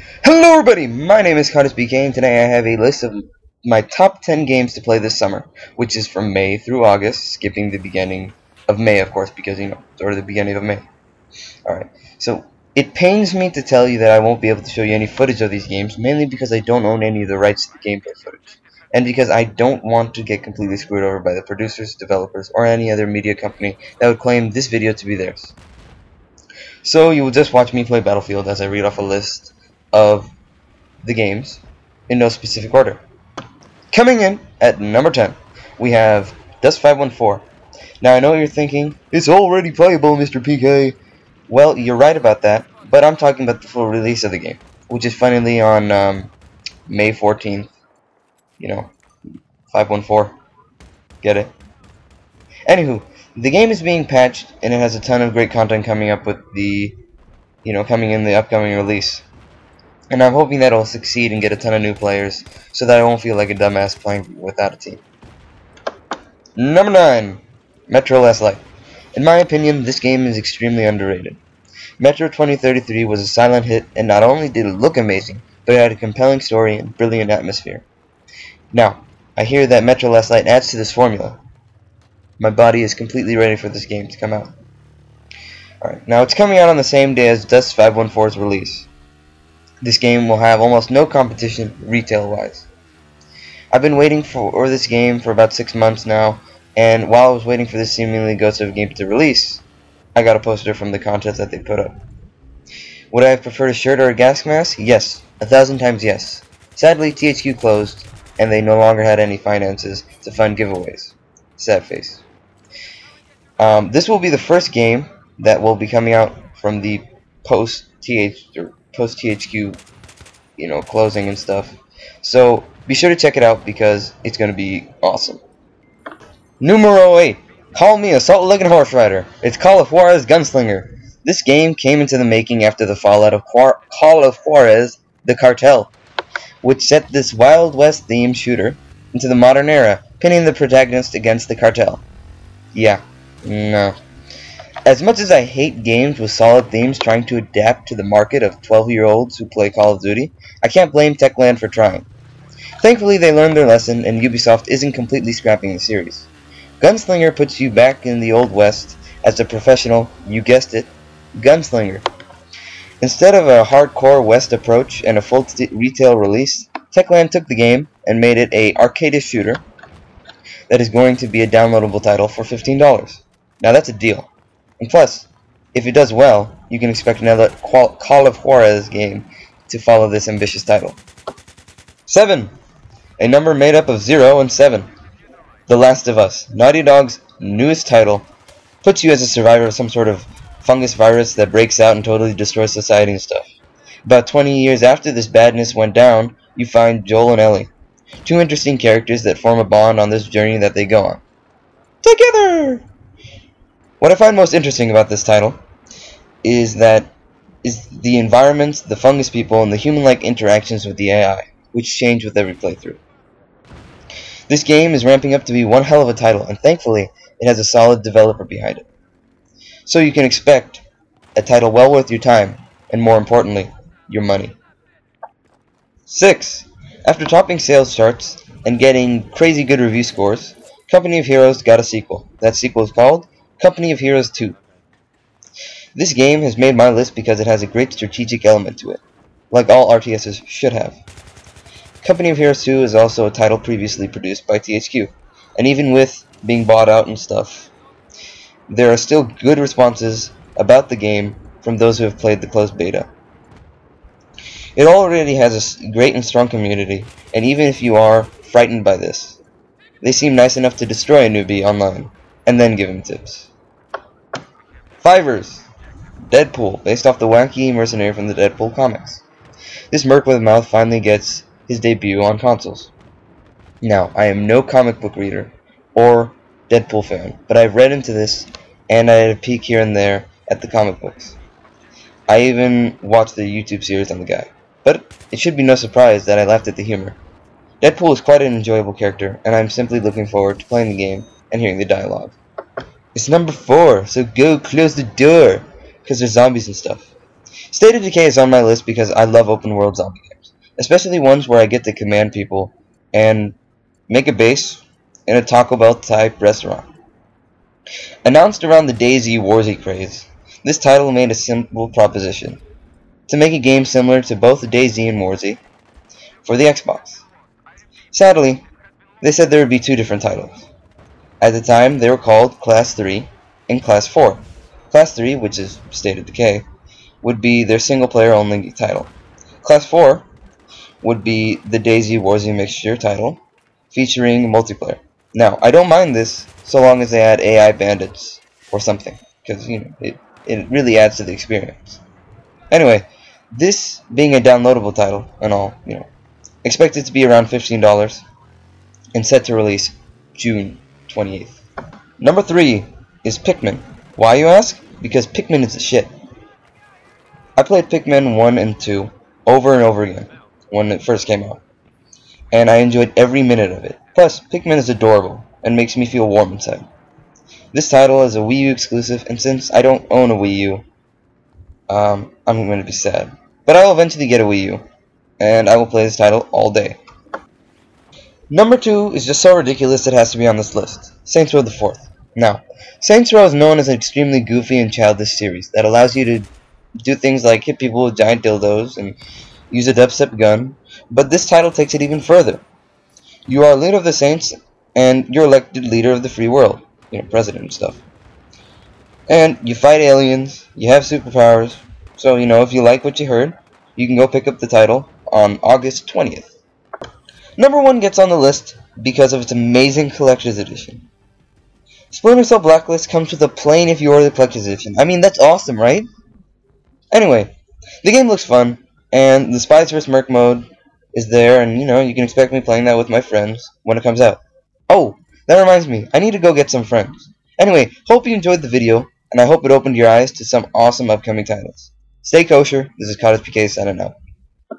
Hello everybody, my name is Cottagepk and today I have a list of my top 10 games to play this summer, which is from May through August, skipping the beginning of May of course, because it's already the beginning of May. Alright, so it pains me to tell you that I won't be able to show you any footage of these games, mainly because I don't own any of the rights to the gameplay footage, and because I don't want to get completely screwed over by the producers, developers, or any other media company that would claim this video to be theirs. So you will just watch me play Battlefield as I read off a list of the games in no specific order. Coming in at number 10, we have Dust 514. Now I know what you're thinking, it's already playable, Mr. PK. Well, you're right about that, but I'm talking about the full release of the game, which is finally on May 14th. 514. Get it? Anywho, the game is being patched, and it has a ton of great content coming up with the, coming in the upcoming release. And I'm hoping that it'll succeed and get a ton of new players, so that I won't feel like a dumbass playing without a team. Number 9, Metro Last Light. In my opinion, this game is extremely underrated. Metro 2033 was a silent hit, and not only did it look amazing, but it had a compelling story and brilliant atmosphere. Now, I hear that Metro Last Light adds to this formula. My body is completely ready for this game to come out. Alright, now it's coming out on the same day as Dust 514's release. This game will have almost no competition retail-wise. I've been waiting for this game for about 6 months now, and while I was waiting for this seemingly ghost of a game to release, I got a poster from the contest that they put up. Would I have preferred a shirt or a gas mask? Yes. 1,000 times yes. Sadly, THQ closed, and they no longer had any finances to fund giveaways. Sad face. This will be the first game that will be coming out from the post-THQ, closing and stuff. So be sure to check it out because it's going to be awesome. Numero 8. Call me a salt-licking horse rider. It's Call of Juarez Gunslinger. This game came into the making after the fallout of Call of Juarez, the Cartel, which set this Wild West themed shooter into the modern era, pinning the protagonist against the cartel. Yeah, no. As much as I hate games with solid themes trying to adapt to the market of 12-year-olds who play Call of Duty, I can't blame Techland for trying. Thankfully, they learned their lesson, and Ubisoft isn't completely scrapping the series. Gunslinger puts you back in the Old West as a professional, you guessed it, gunslinger. Instead of a hardcore West approach and a full retail release, Techland took the game and made it a arcadish shooter that is going to be a downloadable title for $15. Now that's a deal. And plus, if it does well, you can expect another Call of Juarez game to follow this ambitious title. 7. A number made up of 0 and 7. The Last of Us, Naughty Dog's newest title, puts you as a survivor of some sort of fungus virus that breaks out and totally destroys society and stuff. About 20 years after this badness went down, you find Joel and Ellie, two interesting characters that form a bond on this journey that they go on. Together! What I find most interesting about this title is the environments, the fungus people, and the human-like interactions with the AI, which change with every playthrough. This game is ramping up to be one hell of a title, and thankfully, it has a solid developer behind it. So you can expect a title well worth your time, and more importantly, your money. 6. After topping sales charts and getting crazy good review scores, Company of Heroes got a sequel. That sequel is called Company of Heroes 2. This game has made my list because it has a great strategic element to it, like all RTSs should have. Company of Heroes 2 is also a title previously produced by THQ, and even with being bought out and stuff, there are still good responses about the game from those who have played the closed beta. It already has a great and strong community, and even if you are frightened by this, they seem nice enough to destroy a newbie online, and then give him tips. 5ers. Deadpool, based off the wacky mercenary from the Deadpool comics. This merc with a mouth finally gets his debut on consoles. Now, I am no comic book reader or Deadpool fan, but I've read into this, and I had a peek here and there at the comic books. I even watched the YouTube series on the guy, but it should be no surprise that I laughed at the humor. Deadpool is quite an enjoyable character, and I'm simply looking forward to playing the game and hearing the dialogue. It's number 4, so go close the door, because there's zombies and stuff. State of Decay is on my list because I love open world zombie games, especially ones where I get to command people and make a base in a Taco Bell type restaurant. Announced around the DayZ Warzy craze, this title made a simple proposition: to make a game similar to both DayZ and Warzy for the Xbox. Sadly, they said there would be two different titles. At the time, they were called Class 3 and Class 4. Class 3, which is State of Decay, would be their single-player only title. Class 4 would be the DayZ Warzy mixture title, featuring multiplayer. Now, I don't mind this so long as they add AI bandits or something, because it really adds to the experience. Anyway, this being a downloadable title and all, expected to be around $15 and set to release June 28th. Number 3 is Pikmin. Why, you ask? Because Pikmin is the shit. I played Pikmin 1 and 2 over and over again when it first came out, and I enjoyed every minute of it. Plus, Pikmin is adorable and makes me feel warm inside. This title is a Wii U exclusive, and since I don't own a Wii U, I'm going to be sad. But I will eventually get a Wii U, and I will play this title all day. Number 2 is just so ridiculous it has to be on this list. Saints Row the 4th. Now, Saints Row is known as an extremely goofy and childish series that allows you to do things like hit people with giant dildos and use a dubstep gun, but this title takes it even further. You are a leader of the Saints, and you're elected leader of the free world, president and stuff. And you fight aliens, you have superpowers, so if you like what you heard, you can go pick up the title on August 20th. Number 1 gets on the list because of its amazing collector's edition. Splinter Cell Blacklist comes with a plain if you order the collector's edition. I mean, that's awesome, right? Anyway, the game looks fun, and the Spies vs. Merc mode is there, and you can expect me playing that with my friends when it comes out. Oh, that reminds me, I need to go get some friends. Anyway, hope you enjoyed the video, and I hope it opened your eyes to some awesome upcoming titles. Stay kosher, this is Cottagepk signing out.